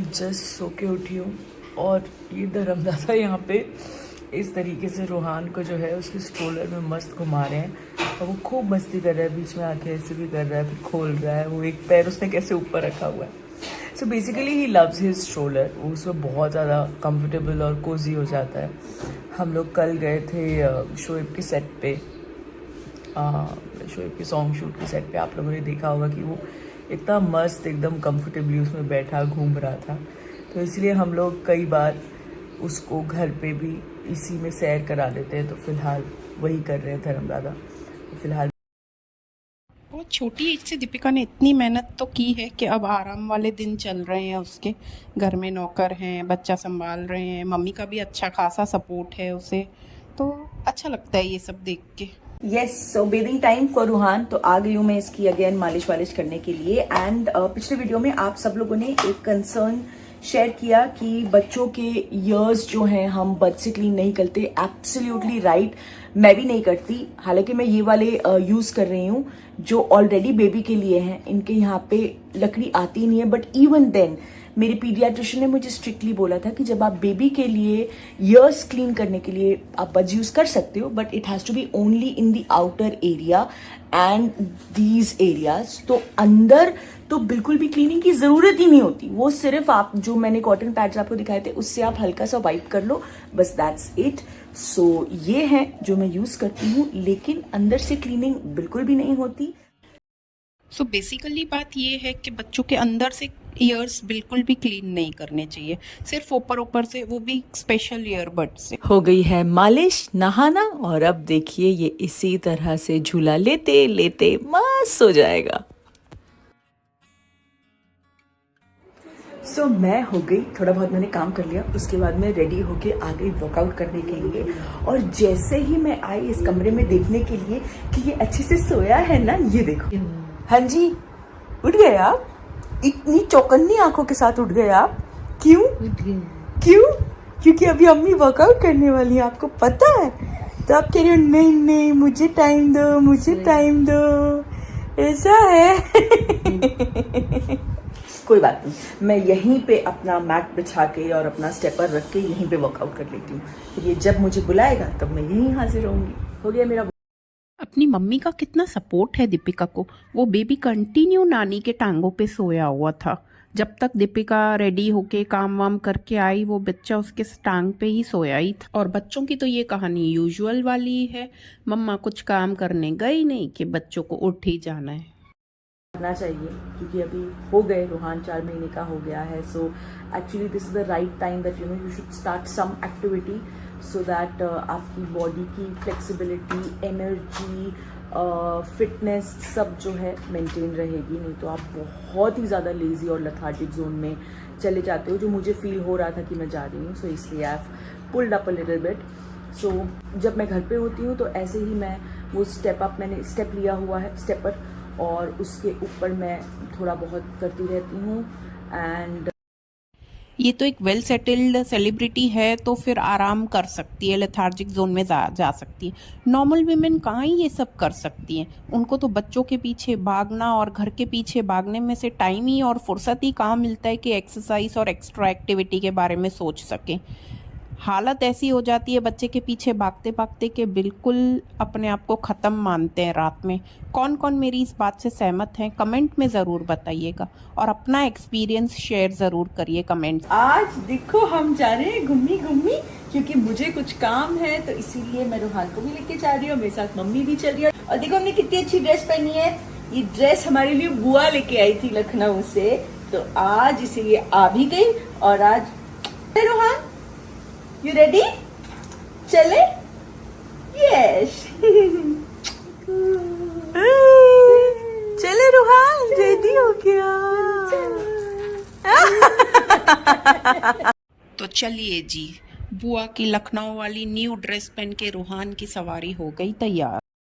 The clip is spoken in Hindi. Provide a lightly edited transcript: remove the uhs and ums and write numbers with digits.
जस्ट सो के उठी हूँ और ये धर्मदादा यहाँ पे इस तरीके से रूहान को जो है उसके स्ट्रोलर में मस्त घुमा रहे हैं और वो खूब मस्ती कर रहा है, बीच में आके ऐसे भी कर रहा है, फिर खोल रहा है, वो एक पैर उसने कैसे ऊपर रखा हुआ है। So basically he loves his stroller, वो उसमें बहुत ज़्यादा कंफर्टेबल और कोजी हो जाता है। हम लोग कल गए थे शोएब के सेट पे, शोएब के सॉन्ग शूट के सेट पे। आप लोगों ने देखा होगा कि वो इतना मस्त एकदम कंफर्टेबली उसमें बैठा घूम रहा था, तो इसलिए हम लोग कई बार उसको घर पे भी इसी में सैर करा देते हैं। तो फिलहाल वही कर रहे हैं धर्मदादा फिलहाल। बहुत छोटी एज से दीपिका ने इतनी मेहनत तो की है कि अब आराम वाले दिन चल रहे हैं उसके। घर में नौकर हैं, बच्चा संभाल रहे हैं, मम्मी का भी अच्छा खासा सपोर्ट है उसे, तो अच्छा लगता है ये सब देख के। यस, सो बेबिंग टाइम फॉर रूहान। तो आ गई हूँ मैं इसकी अगेन मालिश वालिश करने के लिए। एंड पिछले वीडियो में आप सब लोगों ने एक कंसर्न शेयर किया कि बच्चों के ईयर्स जो हैं हम बर्थ से क्लीन नहीं करते। एब्सोल्युटली राइट, मैं भी नहीं करती। हालांकि मैं ये वाले यूज कर रही हूँ जो ऑलरेडी बेबी के लिए हैं, इनके यहाँ पे लकड़ी आती नहीं है। बट इवन देन मेरे पीडियाट्रिशियन ने मुझे स्ट्रिक्टली बोला था कि जब आप बेबी के लिए ईयर्स क्लीन करने के लिए आप बड्स यूज कर सकते हो, but it has to be only in the outer area and these areas. तो अंदर तो बिल्कुल भी क्लीनिंग की जरूरत ही नहीं होती। वो सिर्फ आप जो मैंने कॉटन पैड्स आपको दिखाए थे उससे आप हल्का सा वाइप कर लो, बस दैट्स इट। सो ये है जो मैं यूज करती हूँ, लेकिन अंदर से क्लीनिंग बिल्कुल भी नहीं होती। सो बेसिकली बात ये है कि बच्चों के अंदर से ईयर्स बिल्कुल भी क्लीन नहीं करने चाहिए, सिर्फ ऊपर ऊपर से, वो भी स्पेशल ईयरबड से। हो गई है मालिश, नहाना, और अब देखिए ये इसी तरह से झूला लेते लेते मस्त हो जाएगा। सो मैं हो गई, थोड़ा बहुत मैंने काम कर लिया, उसके बाद मैं रेडी होके आ गई वर्कआउट करने के लिए। और जैसे ही मैं आई इस कमरे में देखने के लिए कि ये अच्छे से सोया है ना, ये देखो। हाँ जी, उठ गए आप? इतनी चौकन्नी आंखों के साथ उठ गए आप? क्यों? क्यों? क्योंकि अभी अम्मी वर्कआउट करने वाली है, आपको पता है। तो आप कह रहे हो नहीं नहीं मुझे टाइम दो, मुझे टाइम दो, ऐसा है। कोई बात नहीं, मैं यहीं पे अपना मैट बिछा के और अपना स्टेपर रख के यहीं पे वर्कआउट कर लेती हूँ। फिर ये जब मुझे बुलाएगा तब मैं यहीं हाजिर होंगी। हो गया मेरा। अपनी मम्मी का कितना सपोर्ट है दीपिका को। वो बेबी कंटिन्यू नानी के टांगों पे सोया हुआ था। जब तक दीपिका रेडी होके काम वाम करके आई, वो बच्चा उसके टांग पे ही सोया ही था। और बच्चों की तो ये कहानी यूजुअल वाली है, मम्मा कुछ काम करने गई नहीं कि बच्चों को उठ ही जाना है। करना चाहिए क्योंकि अभी हो गए, रूहान 4 महीने का हो गया है। So actually this is the right time that you should start some activity so that आपकी बॉडी की फ्लेक्सिबिलिटी, एनर्जी, फिटनेस सब जो है मेंटेन रहेगी। नहीं तो आप बहुत ही ज़्यादा लेजी और लथार्जिक जोन में चले जाते हो, जो मुझे फील हो रहा था कि मैं जा रही हूँ। सो इसलिए I have pulled up a little bit. So जब मैं घर पे होती हूँ तो ऐसे ही मैं वो मैंने स्टेप लिया हुआ है, स्टेपर, और उसके ऊपर मैं थोड़ा बहुत करती रहती हूँ। एंड ये तो एक वेल सेटल्ड सेलिब्रिटी है, तो फिर आराम कर सकती है, लेथार्जिक जोन में जा सकती है। नॉर्मल वीमेन कहाँ ही ये सब कर सकती हैं। उनको तो बच्चों के पीछे भागना और घर के पीछे भागने में से टाइम ही और फुर्सत ही कहाँ मिलता है कि एक्सरसाइज और एक्स्ट्रा एक्टिविटी के बारे में सोच सकें। हालत ऐसी हो जाती है बच्चे के पीछे भागते भागते कि बिल्कुल अपने आप को ख़त्म मानते हैं रात में। कौन कौन मेरी इस बात से सहमत हैं, कमेंट में ज़रूर बताइएगा, और अपना एक्सपीरियंस शेयर ज़रूर करिए कमेंट। आज देखो हम जा रहे हैं घूमी घूमी, क्योंकि मुझे कुछ काम है, तो इसीलिए मैं रूहान को भी लेके जा रही हूँ, मेरे साथ मम्मी भी चल रही है। और देखो हमने कितनी अच्छी ड्रेस पहनी है। ये ड्रेस हमारे लिए बुआ लेके आई थी लखनऊ से, तो आज इसीलिए आ भी गई। और आज रूहान, यू रेडी? चले? यस। चले रूहान, रेडी हो गया। तो चलिए जी, बुआ की लखनऊ वाली न्यू ड्रेस पहन के रूहान की सवारी हो गई तैयार।